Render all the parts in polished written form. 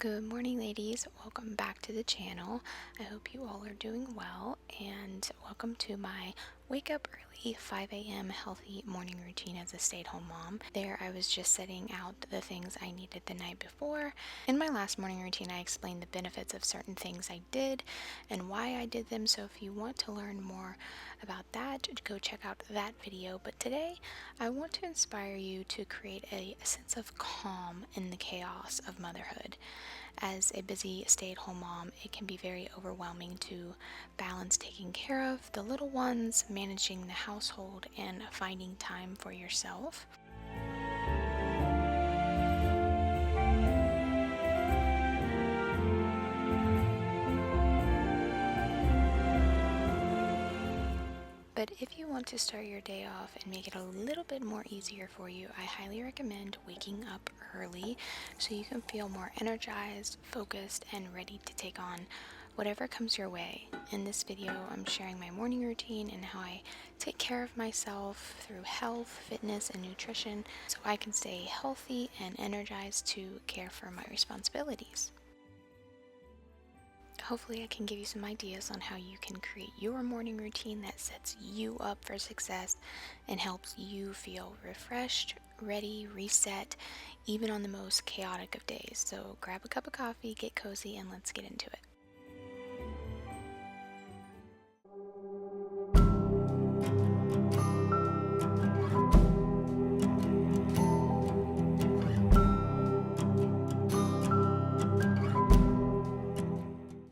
Good morning, ladies. Welcome back to the channel. I hope you all are doing well, and welcome to my wake up early 5 a.m. healthy morning routine as a stay-at-home mom. There, I was just setting out the things I needed the night before. In my last morning routine, I explained the benefits of certain things I did and why I did them. So if you want to learn more about that, go check out that video. But today, I want to inspire you to create a sense of calm in the chaos of motherhood. As a busy stay-at-home mom, it can be very overwhelming to balance taking care of the little ones, managing the household, and finding time for yourself. But if you want to start your day off and make it a little bit more easier for you, I highly recommend waking up early so you can feel more energized, focused, and ready to take on whatever comes your way. In this video, I'm sharing my morning routine and how I take care of myself through health, fitness, and nutrition so I can stay healthy and energized to care for my responsibilities. Hopefully I can give you some ideas on how you can create your morning routine that sets you up for success and helps you feel refreshed, ready, reset, even on the most chaotic of days. So grab a cup of coffee, get cozy, and let's get into it.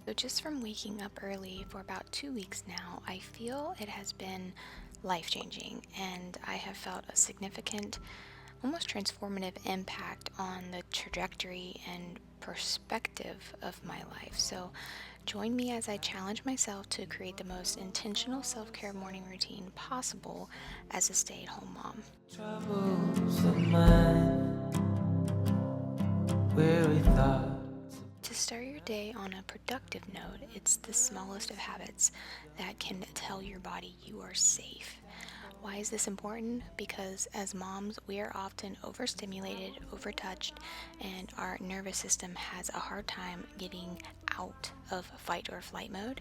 So just from waking up early for about 2 weeks now, I feel it has been life-changing, and I have felt a significant, almost transformative impact on the trajectory and perspective of my life. So join me as I challenge myself to create the most intentional self-care morning routine possible as a stay-at-home mom. Troubles of mine, weary thoughts. To start your day on a productive note, it's the smallest of habits that can tell your body you are safe. Why is this important? Because as moms, we are often overstimulated, overtouched, and our nervous system has a hard time getting out of fight or flight mode.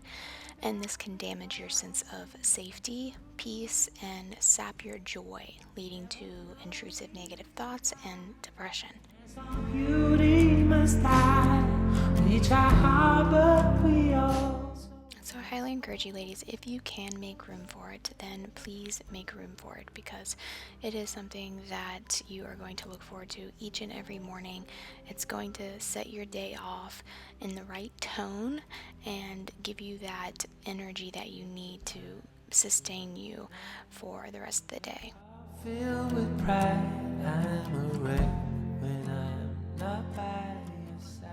And this can damage your sense of safety, peace, and sap your joy, leading to intrusive negative thoughts and depression. Some beauty must die. We try hard, but we also. So I highly encourage you, ladies, if you can make room for it, then please make room for it, because it is something that you are going to look forward to each and every morning. It's going to set your day off in the right tone and give you that energy that you need to sustain you for the rest of the day. Filled with pride, I'm a wreck when I'm not by your side.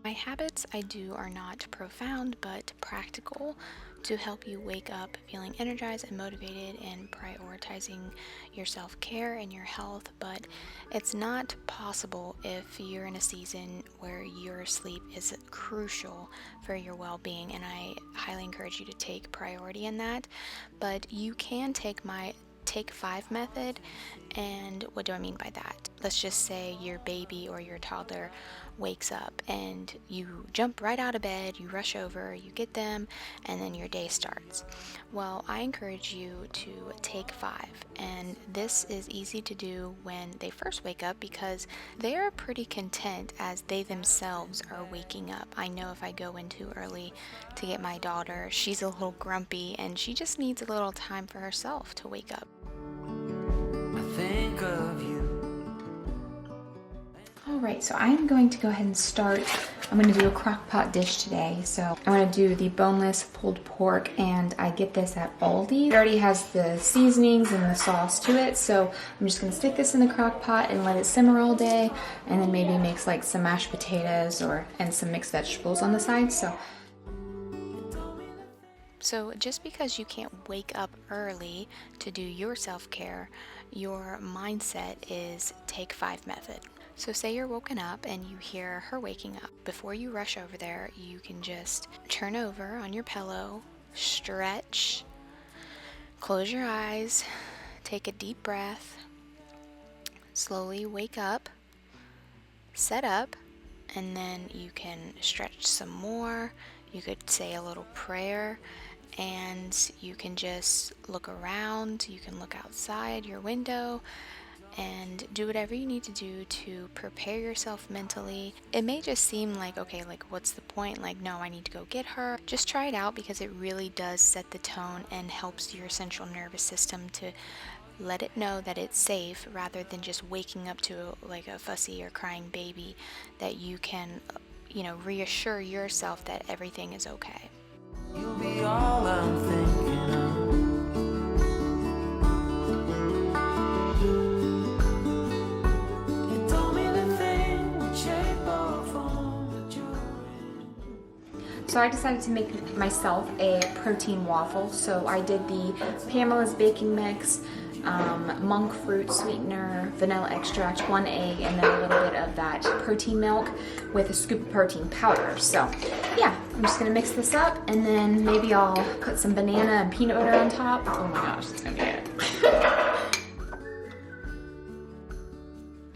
My habits I do are not profound but practical to help you wake up feeling energized and motivated and prioritizing your self-care and your health. But it's not possible if you're in a season where your sleep is crucial for your well-being, and I highly encourage you to take priority in that. But you can take my Take 5 method. And what do I mean by that? Let's just say your baby or your toddler wakes up and you jump right out of bed, you rush over, you get them, and then your day starts. Well, I encourage you to take 5, and this is easy to do when they first wake up because they are pretty content as they themselves are waking up. I know if I go in too early to get my daughter, she's a little grumpy and she just needs a little time for herself to wake up. I think of you. Alright, so I'm going to go ahead and start. I'm going to do a crock pot dish today. So I'm going to do the boneless pulled pork, and I get this at Aldi. It already has the seasonings and the sauce to it, so I'm just going to stick this in the crock pot and let it simmer all day, and then maybe mix like some mashed potatoes and some mixed vegetables on the side. So just because you can't wake up early to do your self-care, your mindset is take 5 method. So say you're woken up and you hear her waking up. Before you rush over there, you can just turn over on your pillow, stretch, Close your eyes, take a deep breath, slowly wake up, set up, and then you can stretch some more. You could say a little prayer, and you can just look around. You can look outside your window and do whatever you need to do to prepare yourself mentally. It may just seem like, okay, like what's the point? Like, no, I need to go get her. Just try it out, because it really does set the tone and helps your central nervous system to let it know that it's safe, rather than just waking up to like a fussy or crying baby, that you can, reassure yourself that everything is okay. You'll be all I'm thinking of. You told me the thing would shape or form, but you're in. So I decided to make myself a protein waffle. So I did the Pamela's baking mix, monk fruit sweetener, vanilla extract, 1 egg, and then a little bit of that protein milk with a scoop of protein powder. So yeah, I'm just gonna mix this up, and then maybe I'll put some banana and peanut butter on top. Oh my gosh, it's gonna be it.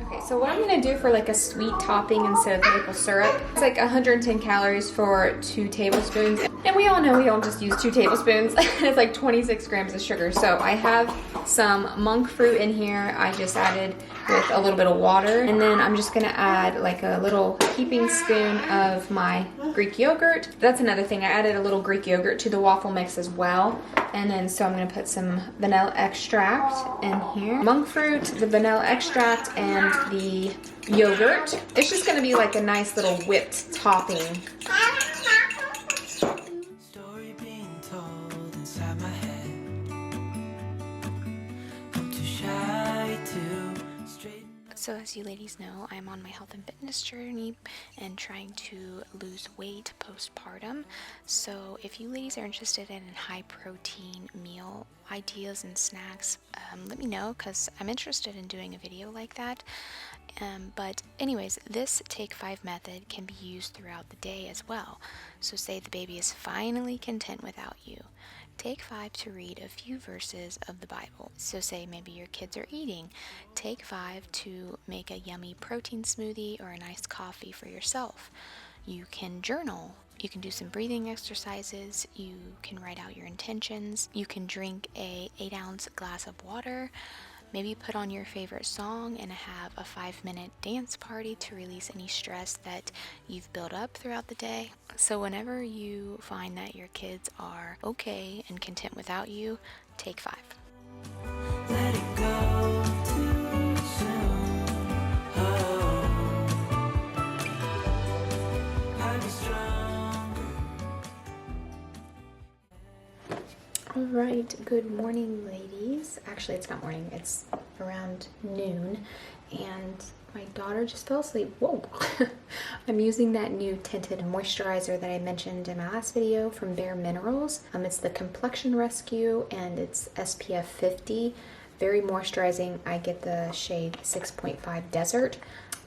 Okay, so what I'm gonna do for like a sweet topping instead of maple syrup, it's like 110 calories for 2 tablespoons. And we all know we don't just use 2 tablespoons. It's like 26 grams of sugar. So I have some monk fruit in here. I just added with a little bit of water. And then I'm just gonna add like a little heaping spoon of my Greek yogurt. That's another thing. I added a little Greek yogurt to the waffle mix as well. And then so I'm gonna put some vanilla extract in here. Monk fruit, the vanilla extract, and the yogurt. It's just gonna be like a nice little whipped topping. Story being told inside my head. I'm too shy to straighten. So as you ladies know, I'm on my health and fitness journey and trying to lose weight postpartum. So if you ladies are interested in high protein meal ideas and snacks, let me know, because I'm interested in doing a video like that. But anyways, this Take 5 method can be used throughout the day as well. So say the baby is finally content without you. Take 5 to read a few verses of the Bible. So say maybe your kids are eating. Take 5 to make a yummy protein smoothie or a nice coffee for yourself. You can journal. You can do some breathing exercises. You can write out your intentions. You can drink a 8-ounce glass of water. Maybe put on your favorite song and have a 5-minute dance party to release any stress that you've built up throughout the day. So whenever you find that your kids are okay and content without you, take 5. Let it go too soon. Oh, I'll be stronger. All right, good morning, ladies. Actually, it's not morning, it's around noon, and my daughter just fell asleep. Whoa. I'm using that new tinted moisturizer that I mentioned in my last video from Bare Minerals. It's the Complexion Rescue, and it's SPF 50. Very moisturizing. I get the shade 6.5 Desert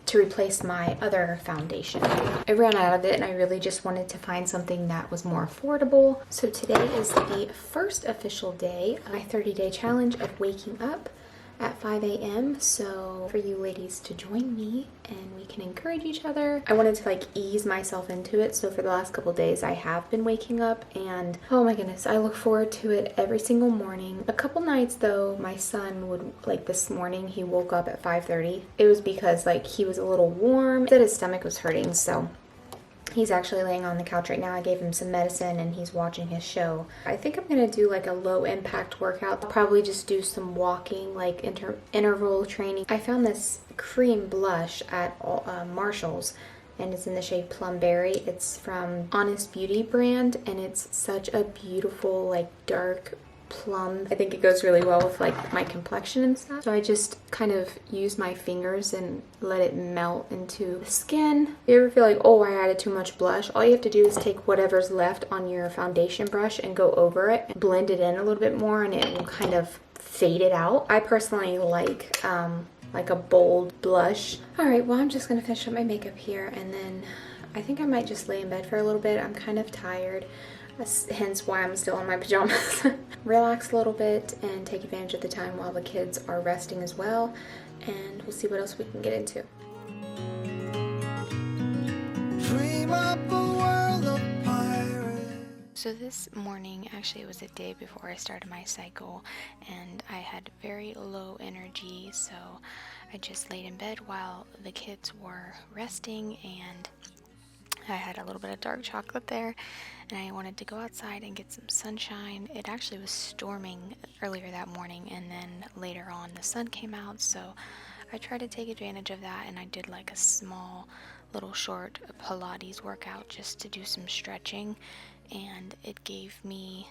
to replace my other foundation. I ran out of it, and I really just wanted to find something that was more affordable. So today is the first official day of my 30-day challenge of waking up at 5 a.m. So for you ladies to join me and we can encourage each other. I wanted to like ease myself into it. So for the last couple days I have been waking up, and oh my goodness, I look forward to it every single morning. A couple nights though, my son would, like this morning, he woke up at 5:30. It was because like he was a little warm, that his stomach was hurting, so he's actually laying on the couch right now. I gave him some medicine and he's watching his show. I think I'm gonna do like a low impact workout. I'll probably just do some walking, like interval training. I found this cream blush at Marshall's, and it's in the shade Plum Berry. It's from Honest Beauty brand, and it's such a beautiful like dark plum. I think it goes really well with like my complexion and stuff. So I just kind of use my fingers and let it melt into the skin. If you ever feel like, oh, I added too much blush, all you have to do is take whatever's left on your foundation brush and go over it and blend it in a little bit more, and it will kind of fade it out. I personally like a bold blush. All right, well, I'm just gonna finish up my makeup here, and then I think I might just lay in bed for a little bit. I'm kind of tired. That's hence why I'm still in my pajamas. Relax a little bit and take advantage of the time while the kids are resting as well. And we'll see what else we can get into. Dream up a world of pirates. So this morning, actually it was the day before I started my cycle, and I had very low energy, so I just laid in bed while the kids were resting, and I had a little bit of dark chocolate there, and I wanted to go outside and get some sunshine. It actually was storming earlier that morning, and then later on the sun came out, so I tried to take advantage of that, and I did like a small little short Pilates workout just to do some stretching, and it gave me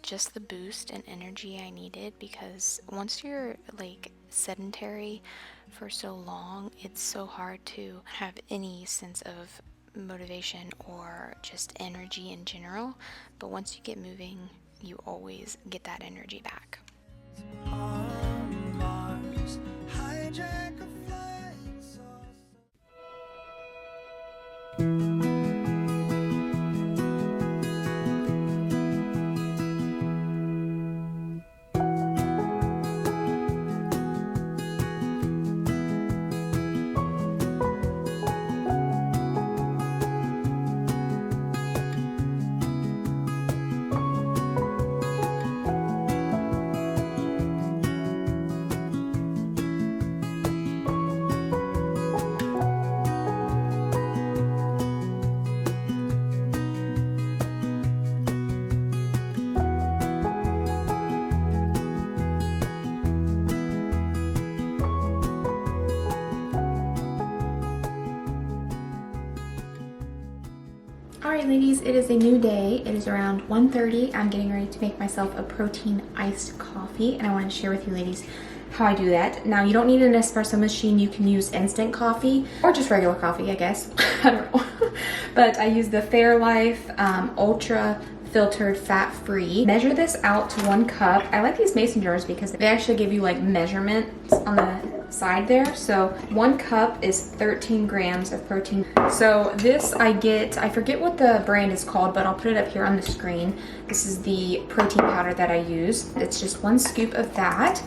just the boost and energy I needed, because once you're like sedentary for so long, it's so hard to have any sense of motivation or just energy in general. But once you get moving, you always get that energy back. On Mars, hijack a flying saucer. Alright ladies, it is a new day. It is around 1:30. I'm getting ready to make myself a protein iced coffee, and I wanted to share with you ladies how I do that. Now, you don't need an espresso machine. You can use instant coffee or just regular coffee, I guess. I don't know. But I use the Fairlife Ultra filtered fat-free. Measure this out to 1 cup. I like these mason jars because they actually give you like measurements on the side there. So 1 cup is 13 grams of protein. So this I get, I forget what the brand is called, but I'll put it up here on the screen. This is the protein powder that I use. It's just 1 scoop of that.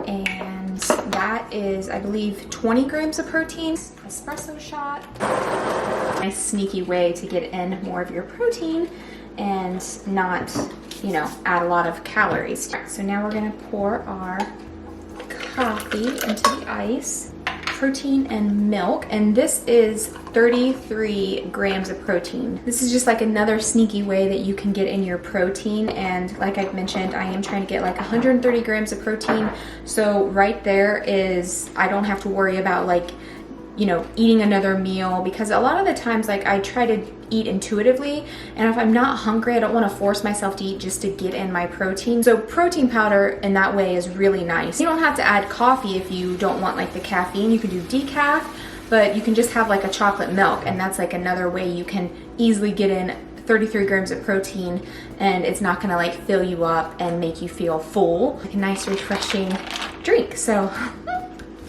And that is, I believe, 20 grams of protein. Espresso shot. Nice sneaky way to get in more of your protein and not, you know, add a lot of calories. So now we're gonna pour our coffee into the ice, protein and milk, and this is 33 grams of protein. This is just like another sneaky way that you can get in your protein, and like I've mentioned, I am trying to get like 130 grams of protein, so right there is, I don't have to worry about like, you know, eating another meal, because a lot of the times like I try to eat intuitively, and if I'm not hungry, I don't want to force myself to eat just to get in my protein. So protein powder in that way is really nice. You don't have to add coffee if you don't want like the caffeine. You can do decaf, but you can just have like a chocolate milk, and that's like another way you can easily get in 33 grams of protein, and it's not gonna like fill you up and make you feel full. Like a nice refreshing drink. So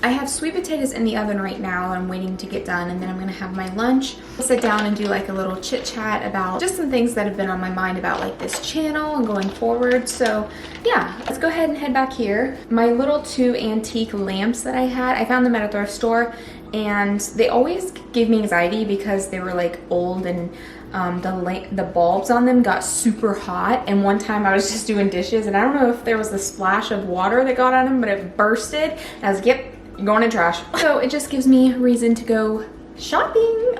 I have sweet potatoes in the oven right now. I'm waiting to get done, and then I'm gonna have my lunch. I'll sit down and do like a little chit chat about just some things that have been on my mind about like this channel and going forward. So yeah, let's go ahead and head back here. My little 2 antique lamps that I had, I found them at a thrift store, and they always gave me anxiety because they were like old, and the bulbs on them got super hot. And one time I was just doing dishes, and I don't know if there was a splash of water that got on them, but it bursted. And I was like, yep, you're going in trash. So it just gives me reason to go shopping.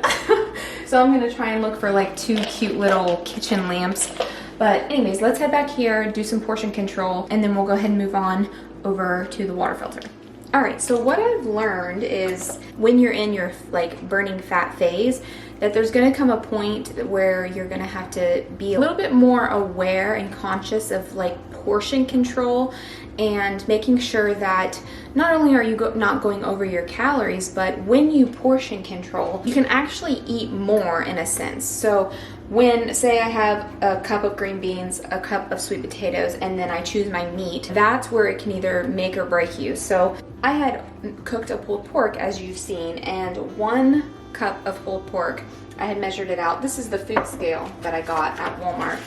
So I'm gonna try and look for like 2 cute little kitchen lamps. But anyways, let's head back here, do some portion control, and then we'll go ahead and move on over to the water filter. All right, so what I've learned is when you're in your like burning fat phase, that there's gonna come a point where you're gonna have to be a little bit more aware and conscious of like portion control, and making sure that not only are you not going over your calories, but when you portion control, you can actually eat more in a sense. So when, say I have a cup of green beans, a cup of sweet potatoes, and then I choose my meat, that's where it can either make or break you. So I had cooked a pulled pork, as you've seen, and 1 cup of pulled pork, I had measured it out. This is the food scale that I got at Walmart.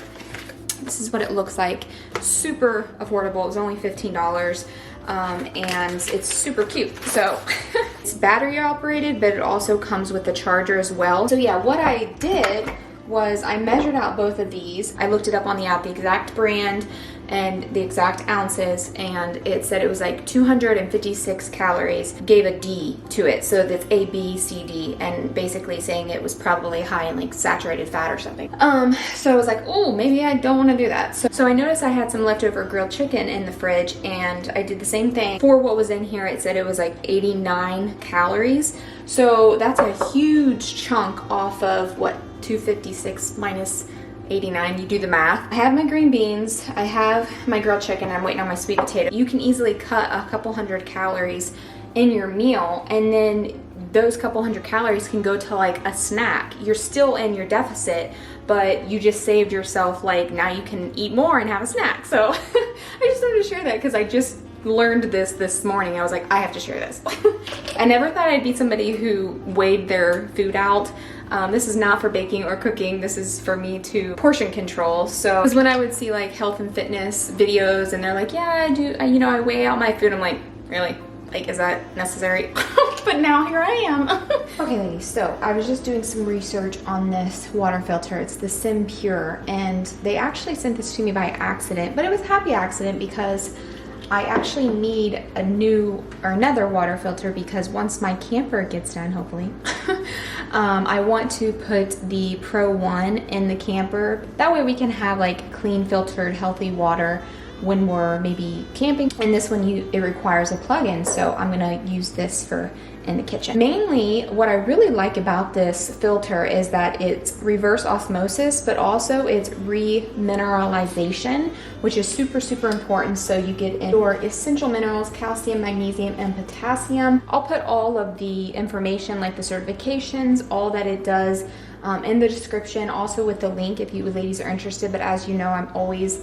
This is what it looks like. Super affordable. It was only $15. And it's super cute. So it's battery operated, but it also comes with a charger as well. So yeah, what I did was I measured out both of these. I looked it up on the app, the exact brand and the exact ounces, and it said it was like 256 calories. Gave a D to it, so that's A, B, C, D, and basically saying it was probably high in like saturated fat or something. So I was like, oh, maybe I don't want to do that. So I noticed I had some leftover grilled chicken in the fridge, and I did the same thing. For what was in here, it said it was like 89 calories. So that's a huge chunk off of what, 256 minus 89, you do the math. I have my green beans, I have my grilled chicken, I'm waiting on my sweet potato. You can easily cut a couple hundred calories in your meal, and then those couple hundred calories can go to like a snack. You're still in your deficit, but you just saved yourself, like now you can eat more and have a snack. So I just wanted to share that because I just learned this morning. I was like, I have to share this. I never thought I'd be somebody who weighed their food out. This is not for baking or cooking. This is for me to portion control. So because when I would see like health and fitness videos and they're like, yeah, I do, I weigh out my food. I'm like, really? Like, is that necessary? But now here I am. Okay, ladies, so I was just doing some research on this water filter. It's the Sim Pure, and they actually sent this to me by accident, but it was a happy accident because I actually need another water filter because once my camper gets done, hopefully, I want to put the Pro 1 in the camper. That way we can have like clean, filtered, healthy water when we're maybe camping. And this one, it requires a plug-in, so I'm gonna use this for in the kitchen. Mainly, what I really like about this filter is that it's reverse osmosis, but also it's remineralization, which is super, super important. So you get in your essential minerals, calcium, magnesium, and potassium. I'll put all of the information, like the certifications, all that it does, in the description, also with the link if you ladies are interested. But as you know, I'm always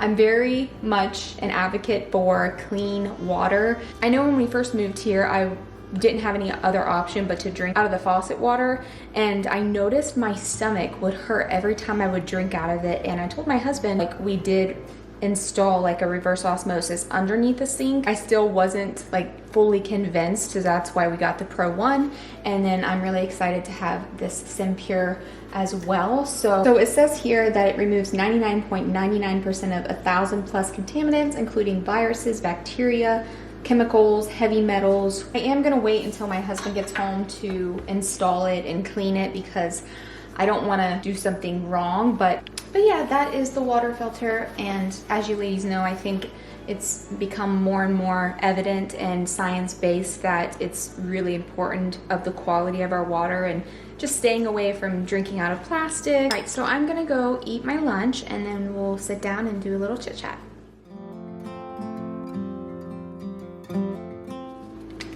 I'm very much an advocate for clean water. I know when we first moved here, I didn't have any other option but to drink out of the faucet water, and I noticed my stomach would hurt every time I would drink out of it. And I told my husband, like, we did install like a reverse osmosis underneath the sink. I still wasn't like fully convinced, so that's why we got the Pro 1. And then I'm really excited to have this Sim Pure as well. So it says here that it removes 99.99% of 1,000 plus contaminants, including viruses, bacteria, chemicals, heavy metals. I am gonna wait until my husband gets home to install it and clean it because I don't want to do something wrong. But yeah, that is the water filter. And as you ladies know, I think it's become more and more evident and science-based that it's really important of the quality of our water and just staying away from drinking out of plastic. All right, so I'm gonna go eat my lunch and then we'll sit down and do a little chit chat.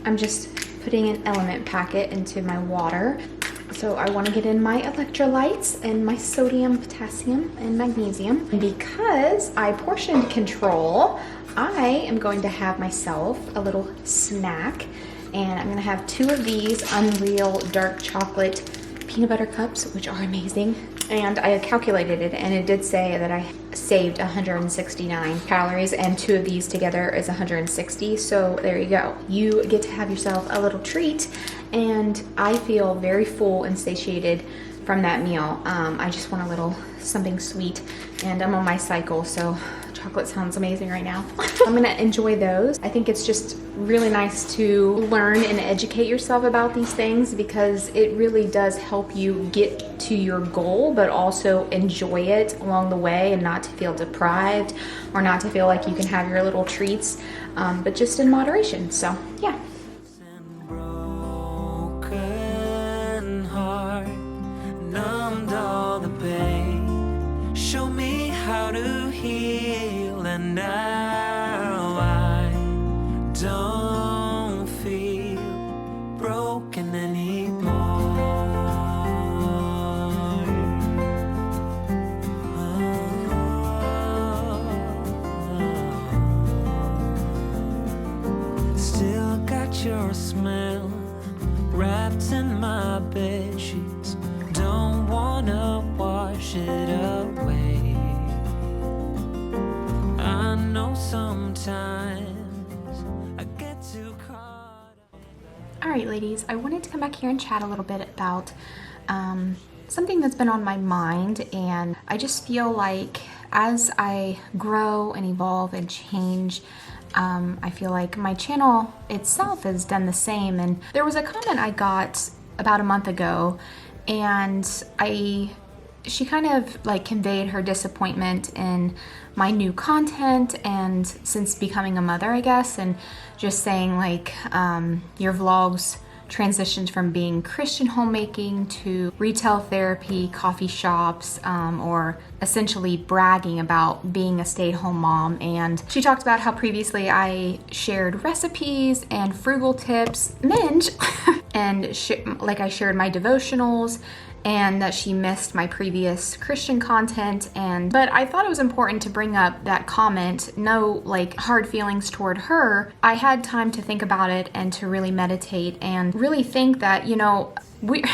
I'm just putting an element packet into my water. So I want to get in my electrolytes and my sodium, potassium, and magnesium. And because I portion control, I am going to have myself a little snack. And I'm going to have 2 of these Unreal dark chocolate peanut butter cups, which are amazing. And I calculated it, and it did say that I saved 169 calories, and 2 of these together is 160. So there you go. You get to have yourself a little treat, and I feel very full and satiated from that meal. I just want a little something sweet, and I'm on my cycle, so chocolate sounds amazing right now. I'm gonna enjoy those. I think it's just really nice to learn and educate yourself about these things because it really does help you get to your goal, but also enjoy it along the way and not to feel deprived or not to feel like you can have your little treats, but just in moderation. So yeah. Broken heart, numbed all the pain. Show me how to heal, and now I don't feel broken anymore. Still got your smell wrapped in my bed sheets. Don't wanna wash it away. sometimes I get too caught up. All right, ladies, I wanted to come back here and chat a little bit about something that's been on my mind, and I just feel like as I grow and evolve and change, I feel like my channel itself has done the same. And there was a comment I got about a month ago, and she kind of like conveyed her disappointment in my new content and since becoming a mother, I guess, and just saying like your vlogs transitioned from being Christian homemaking to retail therapy, coffee shops, or essentially bragging about being a stay-at-home mom. And she talked about how previously I shared recipes and frugal tips, minge, and like I shared my devotionals, and that she missed my previous Christian content. But I thought it was important to bring up that comment. No like hard feelings toward her. I had time to think about it and to really meditate and really think that, you know, we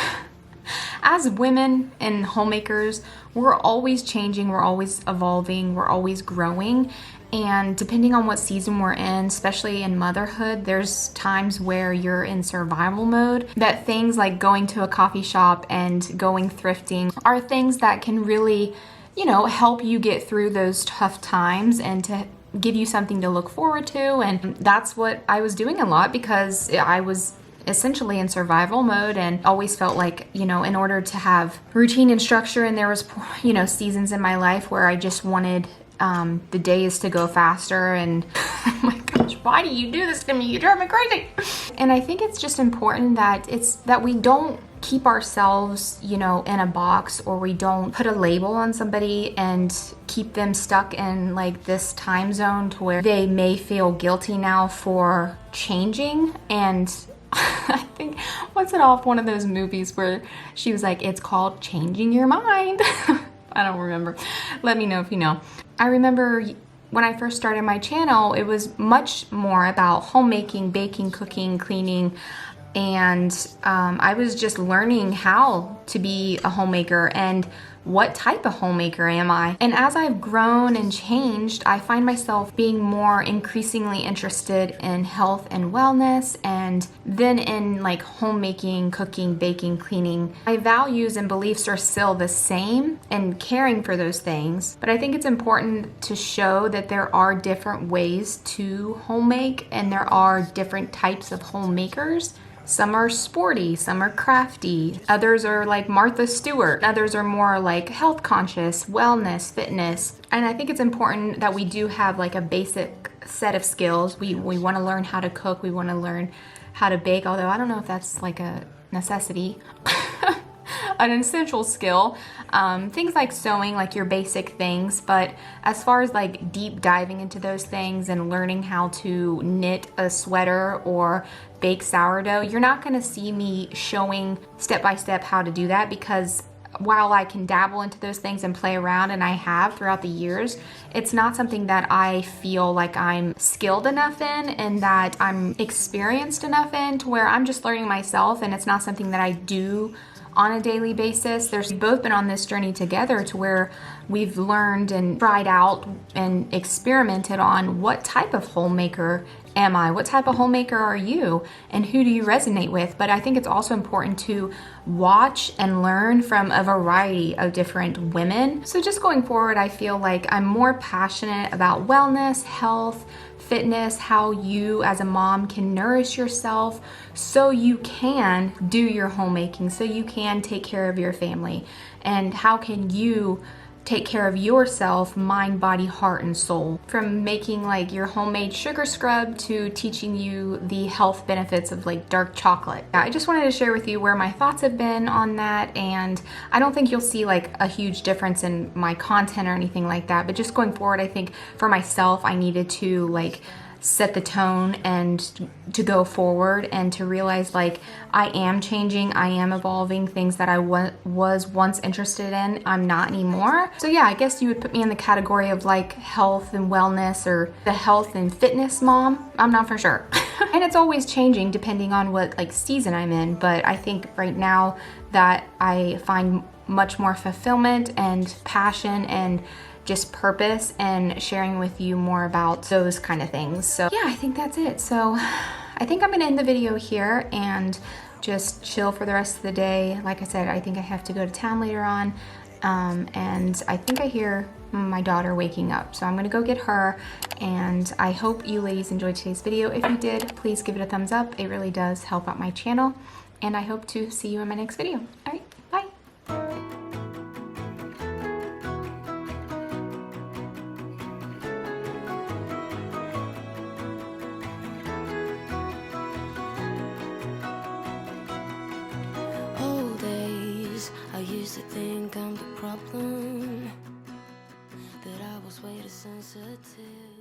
as women and homemakers, we're always changing, we're always evolving, we're always growing. And depending on what season we're in, especially in motherhood, there's times where you're in survival mode. That things like going to a coffee shop and going thrifting are things that can really, you know, help you get through those tough times and to give you something to look forward to. And that's what I was doing a lot because I was essentially in survival mode and always felt like, you know, in order to have routine and structure, and there was, you know, seasons in my life where I just wanted the days to go faster, and oh my gosh, why do you do this to me? You drive me crazy. And I think it's just important that we don't keep ourselves, you know, in a box, or we don't put a label on somebody and keep them stuck in like this time zone to where they may feel guilty now for changing. And I think, what's it off one of those movies where she was like, it's called changing your mind. I don't remember. Let me know if you know. I remember when I first started my channel, it was much more about homemaking, baking, cooking, cleaning, and I was just learning how to be a homemaker and what type of homemaker am I. And as I've grown and changed, I find myself being more increasingly interested in health and wellness, and then in like homemaking, cooking, baking, cleaning. My values and beliefs are still the same and caring for those things, but I think it's important to show that there are different ways to homemake and there are different types of homemakers. Some are sporty, some are crafty, others are like Martha Stewart, others are more like health conscious, wellness, fitness. And I think it's important that we do have like a basic set of skills. We want to learn how to cook, we want to learn how to bake, although I don't know if that's like a necessity. An essential skill. Things like sewing, like your basic things, but as far as like deep diving into those things and learning how to knit a sweater or bake sourdough, you're not going to see me showing step by step how to do that, because while I can dabble into those things and play around, and I have throughout the years, it's not something that I feel like I'm skilled enough in and that I'm experienced enough in to where I'm just learning myself, and it's not something that I do on a daily basis. There's both been on this journey together to where we've learned and tried out and experimented on what type of homemaker am I? What type of homemaker are you? And who do you resonate with? But I think it's also important to watch and learn from a variety of different women. So just going forward, I feel like I'm more passionate about wellness, health, fitness, how you as a mom can nourish yourself so you can do your homemaking, so you can take care of your family, and how can you take care of yourself, mind, body, heart, and soul. From making like your homemade sugar scrub to teaching you the health benefits of like dark chocolate. I just wanted to share with you where my thoughts have been on that, and I don't think you'll see like a huge difference in my content or anything like that, but just going forward, I think for myself, I needed to like set the tone and to go forward and to realize like I am changing, I am evolving. Things that I was once interested in, I'm not anymore. So yeah, I guess you would put me in the category of like health and wellness, or the health and fitness mom. I'm not for sure. And it's always changing depending on what like season I'm in, but I think right now that I find much more fulfillment and passion and just purpose and sharing with you more about those kind of things. So yeah, I think that's it. So I think I'm gonna end the video here and just chill for the rest of the day. Like I said, I think I have to go to town later on. And I think I hear my daughter waking up. So I'm gonna go get her, and I hope you ladies enjoyed today's video. If you did, please give it a thumbs up. It really does help out my channel. And I hope to see you in my next video. All right, bye. Old days, I used to think I'm the problem, that I was way too sensitive.